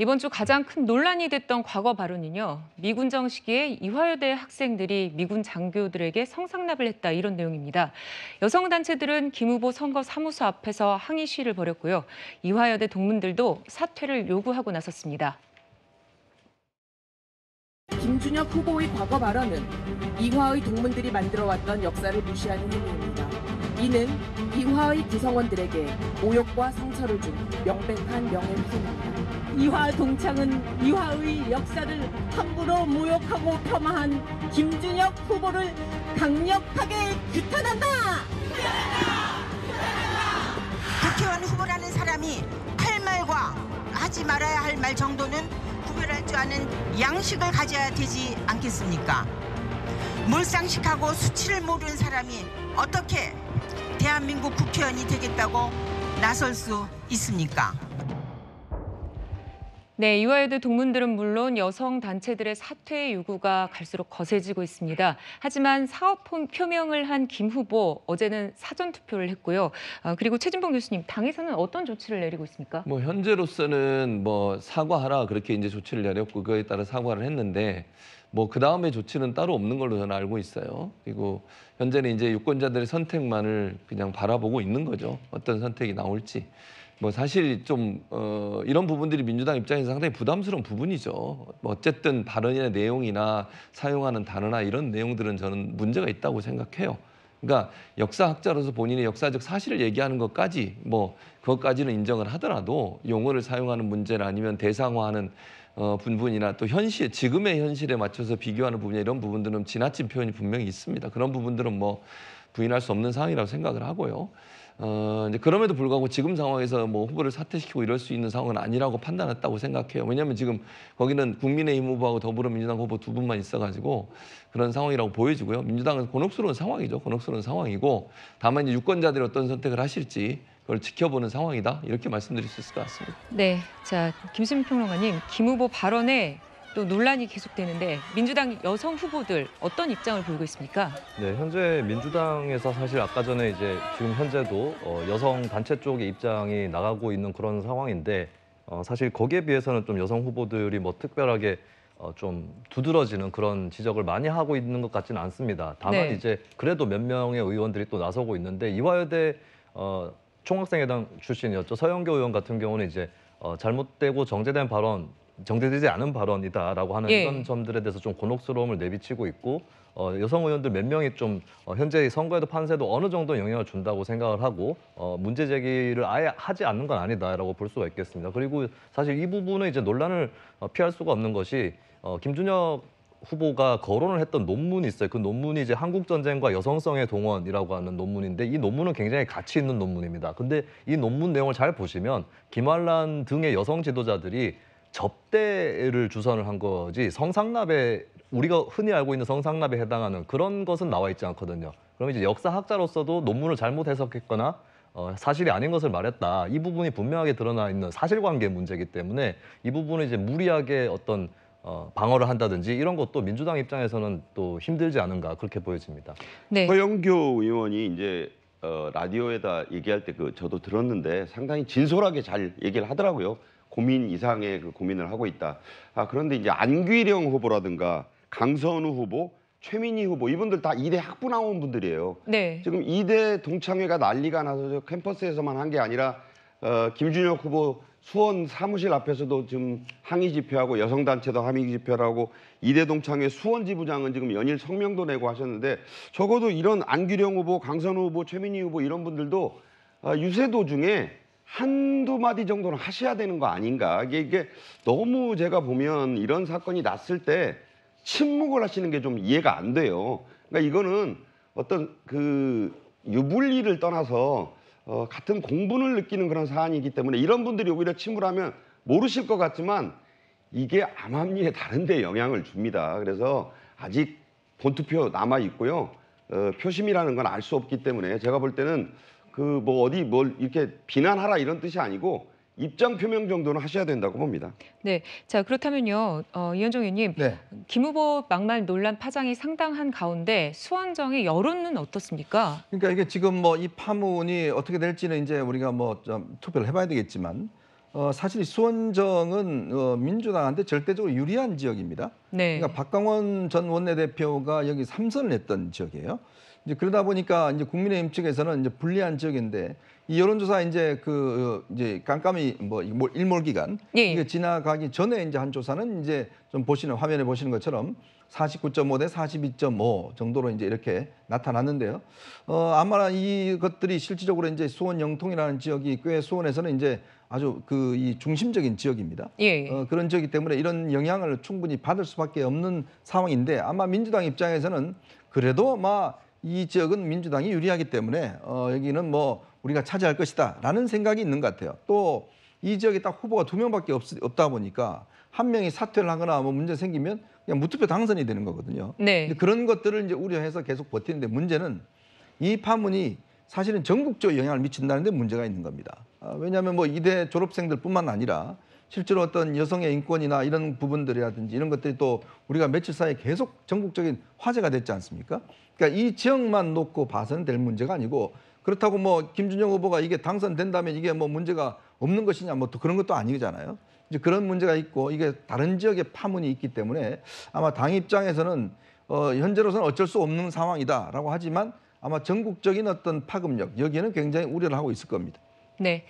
이번 주 가장 큰 논란이 됐던 과거 발언은요. 미군정 시기에 이화여대 학생들이 미군 장교들에게 성상납을 했다 이런 내용입니다. 여성단체들은 김 후보 선거 사무소 앞에서 항의 시위를 벌였고요. 이화여대 동문들도 사퇴를 요구하고 나섰습니다. 김준혁 후보의 과거 발언은 이화의 동문들이 만들어왔던 역사를 무시하는 행위입니다. 이는 이화의 구성원들에게 모욕과 상처를 준 명백한 명예훼손입니다. 이화 동창은 이화의 역사를 함부로 모욕하고 폄하한 김준혁 후보를 강력하게 규탄한다! 국회의원 후보라는 사람이 할 말과 하지 말아야 할 말 정도는 구별할 줄 아는 양식을 가져야 되지 않겠습니까? 몰상식하고 수치를 모르는 사람이 어떻게 대한민국 국회의원이 되겠다고 나설 수 있습니까? 네, 이화여대 동문들은 물론 여성 단체들의 사퇴 요구가 갈수록 거세지고 있습니다. 하지만 사업 표명을 한 김 후보 어제는 사전 투표를 했고요. 그리고 최진봉 교수님, 당에서는 어떤 조치를 내리고 있습니까? 현재로서는 사과하라 그렇게 이제 조치를 내렸고 그거에 따라 사과를 했는데 그 다음에 조치는 따로 없는 걸로 저는 알고 있어요. 그리고 현재는 이제 유권자들의 선택만을 그냥 바라보고 있는 거죠. 어떤 선택이 나올지. 사실 좀 이런 부분들이 민주당 입장에서 상당히 부담스러운 부분이죠. 어쨌든 발언의 내용이나 사용하는 단어나 이런 내용들은 저는 문제가 있다고 생각해요. 그러니까 역사학자로서 본인의 역사적 사실을 얘기하는 것까지 그것까지는 인정을 하더라도 용어를 사용하는 문제나 아니면 대상화하는 부분이나 또 지금의 현실에 맞춰서 비교하는 부분이나 이런 부분들은 지나친 표현이 분명히 있습니다. 그런 부분들은 부인할 수 없는 상황이라고 생각을 하고요. 이제 그럼에도 불구하고 지금 상황에서 후보를 사퇴시키고 이럴 수 있는 상황은 아니라고 판단했다고 생각해요. 왜냐하면 지금 거기는 국민의힘 후보하고 더불어민주당 후보 두 분만 있어가지고 그런 상황이라고 보여지고요. 민주당은 곤혹스러운 상황이죠. 곤혹스러운 상황이고 다만 이제 유권자들이 어떤 선택을 하실지 그걸 지켜보는 상황이다. 이렇게 말씀드릴 수 있을 것 같습니다. 네, 자 김수민 평론가님, 김 후보 발언에 또 논란이 계속되는데 민주당 여성 후보들 어떤 입장을 보이고 있습니까? 네, 현재 민주당에서 사실 아까 전에 지금 현재도 여성 단체 쪽의 입장이 나가고 있는 그런 상황인데 사실 거기에 비해서는 좀 여성 후보들이 특별하게 좀 두드러지는 그런 지적을 많이 하고 있는 것 같지는 않습니다. 다만 이제 그래도 몇 명의 의원들이 또 나서고 있는데 이화여대 총학생회당 출신이었죠. 서영교 의원 같은 경우는 이제 잘못되고 정제되지 않은 발언이다라고 하는 이런 점들에 대해서 좀 곤혹스러움을 내비치고 있고 여성 의원들 몇 명이 좀 현재 선거에도 판세도 어느 정도 영향을 준다고 생각을 하고 문제 제기를 아예 하지 않는 건 아니다라고 볼 수가 있겠습니다. 그리고 사실 이 부분은 이제 논란을 피할 수가 없는 것이 김준혁 후보가 거론을 했던 논문이 있어요. 그 논문이 이제 한국전쟁과 여성성의 동원이라고 하는 논문인데 이 논문은 굉장히 가치 있는 논문입니다. 근데 이 논문 내용을 잘 보시면 김환란 등의 여성 지도자들이 접대를 주선을 한 거지 성상납에 우리가 흔히 알고 있는 성상납에 해당하는 그런 것은 나와 있지 않거든요. 그럼 이제 역사학자로서도 논문을 잘못 해석했거나 사실이 아닌 것을 말했다. 이 부분이 분명하게 드러나 있는 사실관계 문제이기 때문에 이 부분을 이제 무리하게 어떤 방어를 한다든지 이런 것도 민주당 입장에서는 또 힘들지 않은가 그렇게 보여집니다. 네. 서영교 의원이 이제 라디오에다 얘기할 때 저도 들었는데 상당히 진솔하게 잘 얘기를 하더라고요. 고민 이상의 고민을 하고 있다. 그런데 이제 안규령 후보라든가 강선우 후보, 최민희 후보 이분들 다 이대 학부 나온 분들이에요. 네. 지금 이대 동창회가 난리가 나서 캠퍼스에서만 한 게 아니라 김준혁 후보 수원 사무실 앞에서도 지금 항의 집회하고 여성단체도 항의 집회를 하고 이대 동창회 수원 지부장은 지금 연일 성명도 내고 하셨는데 적어도 이런 안규령 후보, 강선우 후보, 최민희 후보 이런 분들도 유세 도중에 한두 마디 정도는 하셔야 되는 거 아닌가. 이게 너무 제가 보면 이런 사건이 났을 때 침묵을 하시는 게 좀 이해가 안 돼요. 그러니까 이거는 어떤 유불리를 떠나서 같은 공분을 느끼는 그런 사안이기 때문에 이런 분들이 오히려 침묵하면 모르실 것 같지만 이게 암암리에 다른 데 영향을 줍니다. 그래서 아직 본투표 남아 있고요. 표심이라는 건 알 수 없기 때문에 제가 볼 때는 뭘 이렇게 비난하라 이런 뜻이 아니고 입장 표명 정도는 하셔야 된다고 봅니다. 네, 자 그렇다면요, 이현정 의원님, 김 후보 막말 논란 파장이 상당한 가운데 수원정의 여론은 어떻습니까? 그러니까 이게 지금 이 파문이 어떻게 될지는 이제 우리가 좀 투표를 해봐야 되겠지만 사실 수원정은 민주당한테 절대적으로 유리한 지역입니다. 네. 그러니까 박강원 전 원내대표가 여기 3선을 했던 지역이에요. 이제 그러다 보니까 이제 국민의힘 측에서는 이제 불리한 지역인데 이 여론조사 이제 깜깜이 일몰기간 예. 이게 지나가기 전에 이제 한 조사는 이제 좀 화면에 보시는 것처럼 49.5 대 42.5 정도로 이제 이렇게 나타났는데요. 아마 이것들이 실질적으로 이제 수원 영통이라는 지역이 꽤 수원에서는 이제 아주 이 중심적인 지역입니다. 예. 그런 지역이기 때문에 이런 영향을 충분히 받을 수밖에 없는 상황인데 아마 민주당 입장에서는 그래도 이 지역은 민주당이 유리하기 때문에 여기는 우리가 차지할 것이다라는 생각이 있는 것 같아요. 또 이 지역에 딱 후보가 2명밖에 없다 보니까 한 명이 사퇴를 하거나 문제 생기면 그냥 무투표 당선이 되는 거거든요. 네. 그런 것들을 이제 우려해서 계속 버티는데 문제는 이 파문이 사실은 전국적 영향을 미친다는 데 문제가 있는 겁니다. 왜냐하면 이대 졸업생들뿐만 아니라 실제로 어떤 여성의 인권이나 이런 부분들이라든지 이런 것들이 또 우리가 며칠 사이에 계속 전국적인 화제가 됐지 않습니까? 그러니까 이 지역만 놓고 봐서는 될 문제가 아니고 그렇다고 김준영 후보가 이게 당선된다면 이게 문제가 없는 것이냐 또 그런 것도 아니잖아요. 이제 그런 문제가 있고 이게 다른 지역에 파문이 있기 때문에 아마 당 입장에서는 현재로서는 어쩔 수 없는 상황이다라고 하지만 아마 전국적인 어떤 파급력 여기에는 굉장히 우려를 하고 있을 겁니다. 네.